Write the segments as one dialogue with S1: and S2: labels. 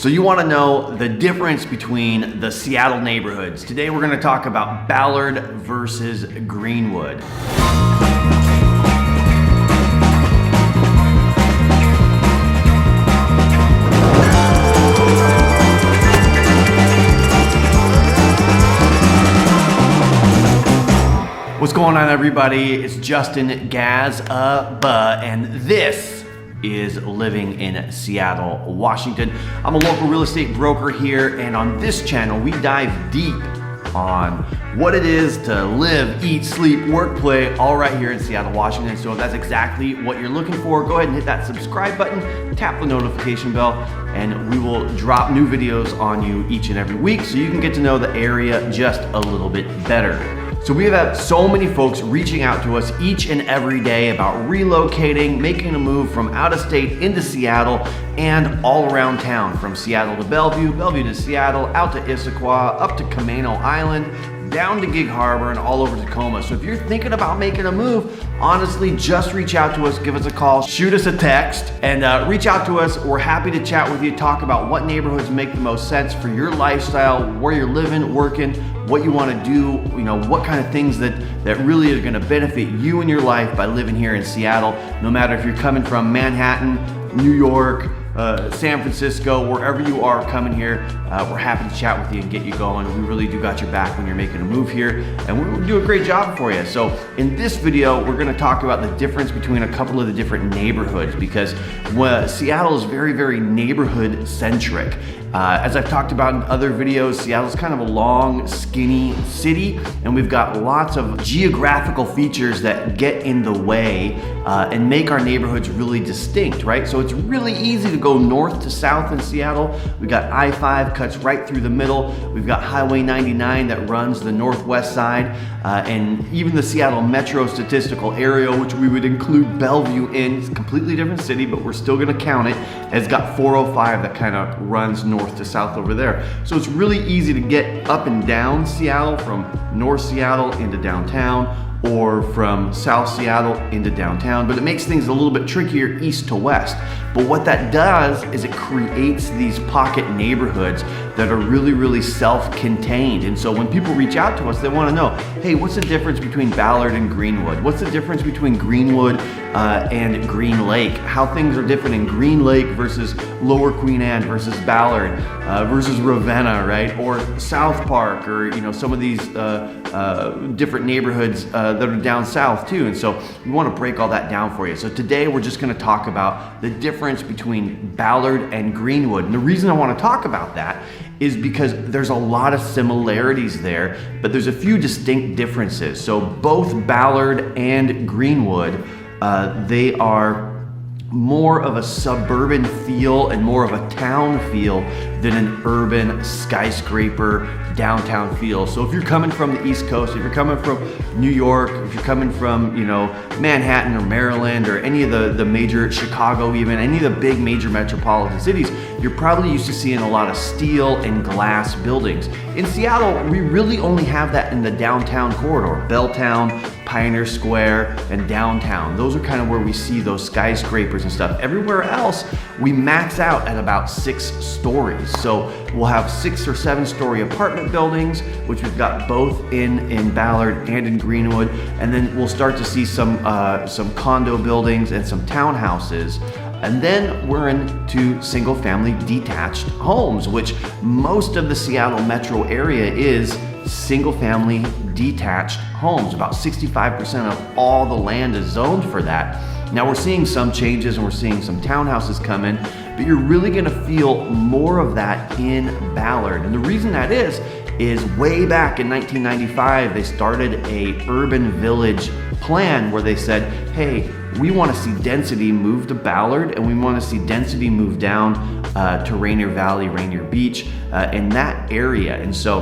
S1: So you want to know the difference between the Seattle neighborhoods. Today we're going to talk about Ballard versus Greenwood. What's going on, everybody? It's Justin Gazba, and this is Living in Seattle, Washington. I'm a local real estate broker here, and on this channel, we dive deep on what it is to live, eat, sleep, work, play, all right here in Seattle, Washington. So if that's exactly what you're looking for, go ahead and hit that subscribe button, tap the notification bell, and we will drop new videos on you each and every week so you can get to know the area just a little bit better. So we have had so many folks reaching out to us each and every day about relocating, making a move from out of state into Seattle and all around town, from Seattle to Bellevue, Bellevue to Seattle, out to Issaquah, up to Camano Island, down to Gig Harbor, and all over Tacoma. So if you're thinking about making a move, honestly, just reach out to us, give us a call, shoot us a text, and reach out to us. We're happy to chat with you, talk about what neighborhoods make the most sense for your lifestyle, where you're living, working, what you want to do, what kind of things that really are going to benefit you in your life by living here in Seattle. No matter if you're coming from Manhattan, New York, San Francisco, wherever you are coming here, we're happy to chat with you and get you going. We really do got your back when you're making a move here, and we'll do a great job for you. So in this video, we're going to talk about the difference between a couple of the different neighborhoods, because Seattle is very, very neighborhood centric. As I've talked about in other videos, Seattle's kind of a long, skinny city, and we've got lots of geographical features that get in the way and make our neighborhoods really distinct, right? So it's really easy to go north to south in Seattle. We've got I-5 cuts right through the middle. We've got Highway 99 that runs the northwest side, and even the Seattle Metro Statistical Area, which we would include Bellevue in. It's a completely different city, but we're still gonna count it. It's got 405 that kind of runs north to south over there. So it's really easy to get up and down Seattle, from North Seattle into downtown, or from South Seattle into downtown, but it makes things a little bit trickier east to west. But what that does is it creates these pocket neighborhoods that are really, really self-contained. And so when people reach out to us, they want to know, hey, what's the difference between Ballard and Greenwood? What's the difference between Greenwood and Green Lake? How things are different in Green Lake versus Lower Queen Anne versus Ballard versus Ravenna, right? Or South Park, or some of these different neighborhoods that are down south too. And so we want to break all that down for you. So today we're just going to talk about the difference between Ballard and Greenwood. And the reason I want to talk about that is because there's a lot of similarities there, but there's a few distinct differences. So both Ballard and Greenwood, they are more of a suburban feel and more of a town feel than an urban skyscraper downtown feel. So if you're coming from the East Coast, if you're coming from New York, if you're coming from Manhattan or Maryland or any of the major, Chicago even, any of the big major metropolitan cities, you're probably used to seeing a lot of steel and glass buildings. In Seattle, we really only have that in the downtown corridor, Belltown, Pioneer Square, and downtown. Those are kind of where we see those skyscrapers and stuff. Everywhere else, we max out at about 6 stories. So we'll have 6 or 7 story apartment buildings, which we've got both in Ballard and in Greenwood. And then we'll start to see some condo buildings and some townhouses. And then we're into single family detached homes, which most of the Seattle metro area is single family detached homes. About 65% of all the land is zoned for that. Now we're seeing some changes and we're seeing some townhouses come in, but you're really gonna feel more of that in Ballard. And the reason that is way back in 1995, they started a urban village plan where they said, hey, we want to see density move to Ballard, and we want to see density move down to Rainier Valley, Rainier Beach, in that area. And so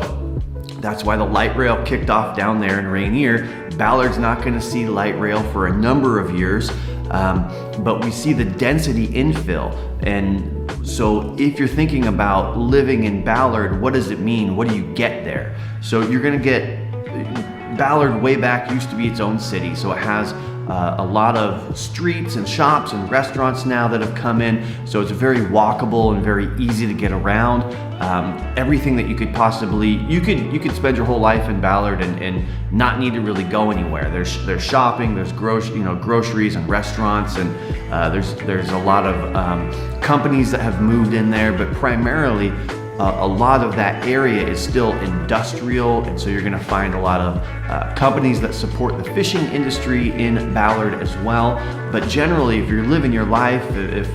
S1: that's why the light rail kicked off down there in Rainier. Ballard's not going to see light rail for a number of years, but we see the density infill. And so if you're thinking about living in Ballard, what does it mean? What do you get there? So you're going to get, Ballard way back used to be its own city, so it has a lot of streets and shops and restaurants now that have come in, so it's very walkable and very easy to get around. Everything that you could possibly, you could spend your whole life in Ballard and not need to really go anywhere. There's shopping, there's groceries and restaurants, and there's a lot of companies that have moved in there, but primarily a lot of that area is still industrial, and so you're going to find a lot of companies that support the fishing industry in Ballard as well. But generally, if you're living your life, if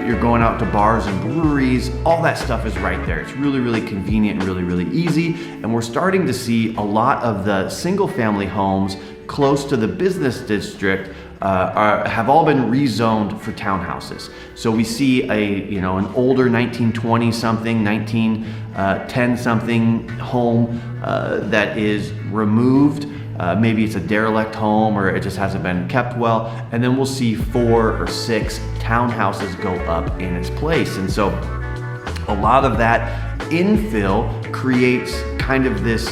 S1: you're going out to bars and breweries, all that stuff is right there. It's really, really convenient and really, really easy. And we're starting to see a lot of the single family homes close to the business district have all been rezoned for townhouses. So we see an older 1920 something, 1910 something home that is removed. Maybe it's a derelict home or it just hasn't been kept well. And then we'll see 4 or 6 townhouses go up in its place. And so a lot of that infill creates kind of this,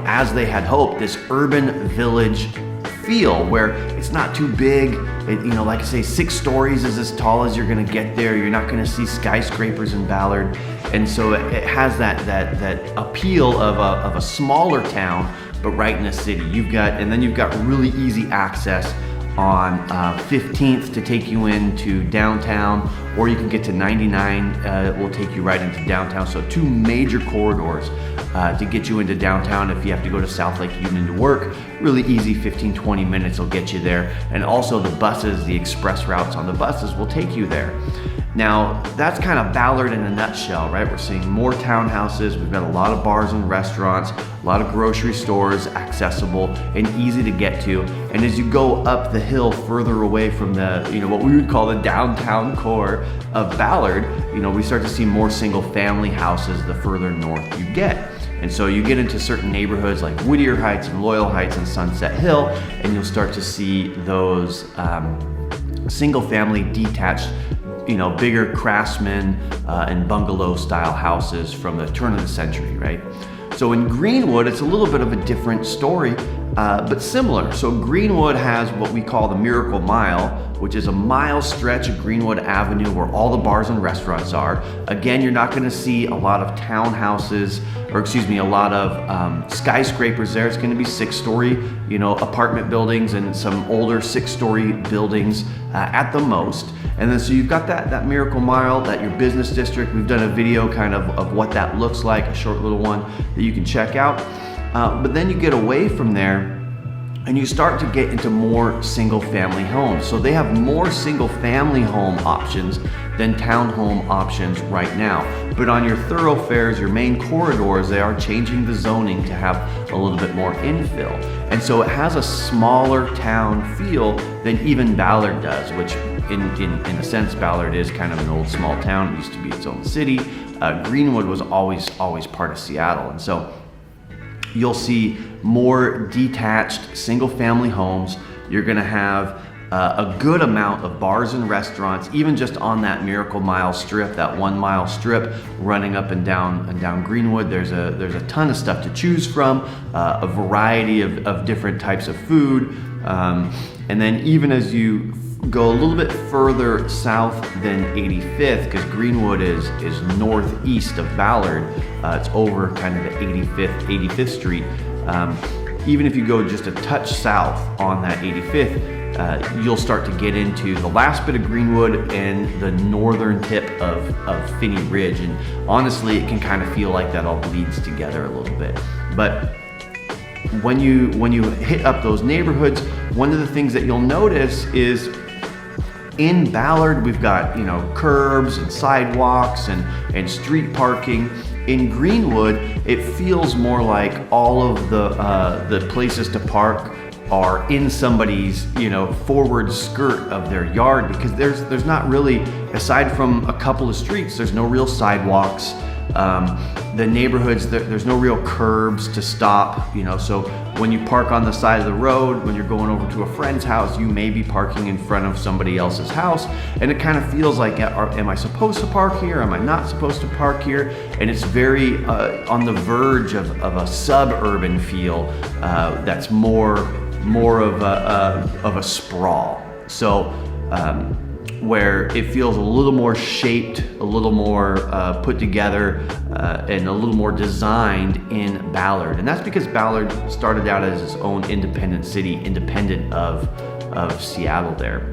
S1: as they had hoped, this urban village feel where it's not too big. Like I say, 6 stories is as tall as you're gonna get there. You're not gonna see skyscrapers in Ballard. And so it has that appeal of a smaller town, but right in a city. You've got really easy access on 15th to take you into downtown, or you can get to 99, it will take you right into downtown. So 2 major corridors to get you into downtown if you have to go to South Lake Union to work. Really easy, 15-20 minutes will get you there. And also the buses, the express routes on the buses will take you there. Now, that's kind of Ballard in a nutshell, right? We're seeing more townhouses, we've got a lot of bars and restaurants, a lot of grocery stores, accessible and easy to get to. And as you go up the hill further away from the, what we would call the downtown core of Ballard, we start to see more single family houses the further north you get. And so you get into certain neighborhoods like Whittier Heights and Loyal Heights and Sunset Hill, and you'll start to see those single family detached, bigger craftsman and bungalow style houses from the turn of the century, right? So in Greenwood, it's a little bit of a different story, but similar. So Greenwood has what we call the Miracle Mile, which is a mile stretch of Greenwood Avenue where all the bars and restaurants are. Again, you're not gonna see a lot of townhouses, a lot of skyscrapers there. It's gonna be 6-story, apartment buildings and some older 6-story buildings at the most. And then so you've got that Miracle Mile, your business district. We've done a video kind of what that looks like, a short little one that you can check out. But then you get away from there and you start to get into more single family homes. So they have more single family home options than townhome options right now. But on your thoroughfares, your main corridors, they are changing the zoning to have a little bit more infill. And so it has a smaller town feel than even Ballard does, which in a sense, Ballard is kind of an old small town. It used to be its own city. Greenwood was always part of Seattle. And so you'll see more detached single family homes. You're gonna have a good amount of bars and restaurants, even just on that Miracle Mile strip, that 1 mile strip running up and down Greenwood. There's a ton of stuff to choose from, a variety of different types of food. And then even as you go a little bit further south than 85th, because Greenwood is northeast of Ballard, it's over kind of the 85th Street. Even if you go just a touch south on that 85th, you'll start to get into the last bit of Greenwood and the northern tip of Finney Ridge. And honestly, it can kind of feel like that all bleeds together a little bit. But when you hit up those neighborhoods, one of the things that you'll notice is in Ballard, we've got curbs and sidewalks and street parking. In Greenwood, it feels more like all of the places to park are in somebody's forward skirt of their yard, because there's not really, aside from a couple of streets, there's no real sidewalks. The neighborhoods, there's no real curbs to stop, so when you park on the side of the road, when you're going over to a friend's house, you may be parking in front of somebody else's house, and it kind of feels like, am I supposed to park here? Am I not supposed to park here? And it's very on the verge of a suburban feel that's more more of a sprawl. So where it feels a little more shaped, a little more put together, and a little more designed in Ballard. And that's because Ballard started out as its own independent city, independent of Seattle there.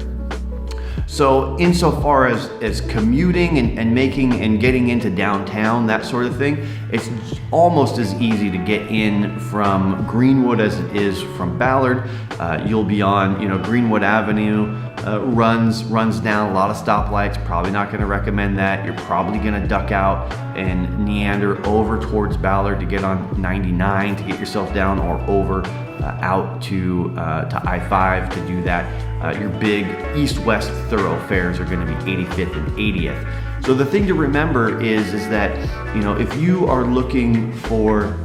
S1: So insofar as commuting and making and getting into downtown, that sort of thing, it's almost as easy to get in from Greenwood as it is from Ballard. You'll be on, Greenwood Avenue runs down a lot of stoplights. Probably not going to recommend that. You're probably going to duck out and meander over towards Ballard to get on 99 to get yourself down, or over out to I-5 to do that. Your big east-west thoroughfares are going to be 85th and 80th. So the thing to remember is that, if you are looking for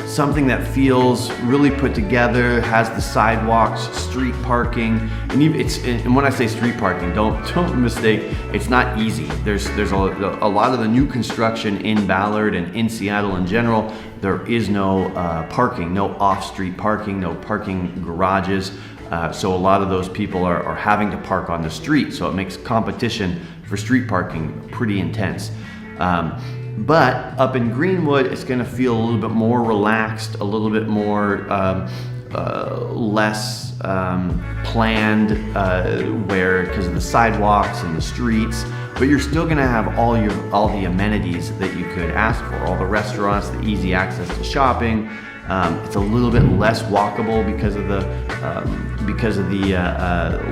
S1: something that feels really put together, has the sidewalks, street parking, and when I say street parking, don't mistake, it's not easy. There's a lot of the new construction in Ballard and in Seattle in general. There is no parking, no off-street parking, no parking garages. So a lot of those people are having to park on the street. So it makes competition for street parking pretty intense. But up in Greenwood, it's going to feel a little bit more relaxed, a little bit more less planned, because of the sidewalks and the streets. But you're still going to have all the amenities that you could ask for, all the restaurants, the easy access to shopping. It's a little bit less walkable because of the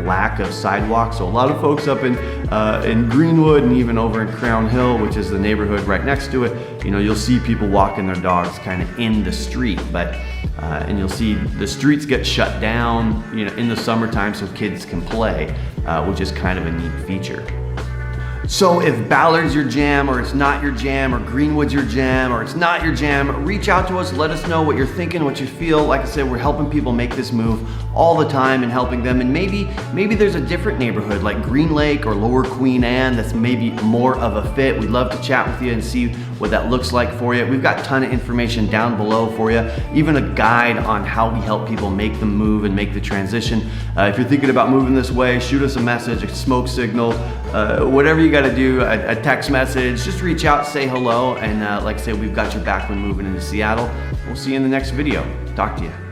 S1: lack of sidewalks. So a lot of folks up in Greenwood and even over in Crown Hill, which is the neighborhood right next to it, you'll see people walking their dogs kind of in the street, and you'll see the streets get shut down, in the summertime so kids can play, which is kind of a neat feature. So if Ballard's your jam, or it's not your jam, or Greenwood's your jam, or it's not your jam, reach out to us, let us know what you're thinking, what you feel. Like I said, we're helping people make this move all the time and helping them. And maybe there's a different neighborhood like Green Lake or Lower Queen Anne that's maybe more of a fit. We'd love to chat with you and see what that looks like for you. We've got a ton of information down below for you, even a guide on how we help people make the move and make the transition. If you're thinking about moving this way, shoot us a message, a smoke signal, whatever you got to do, a text message. Just reach out, say hello, and like I say, we've got your back when moving into Seattle. We'll see you in the next video. Talk to you.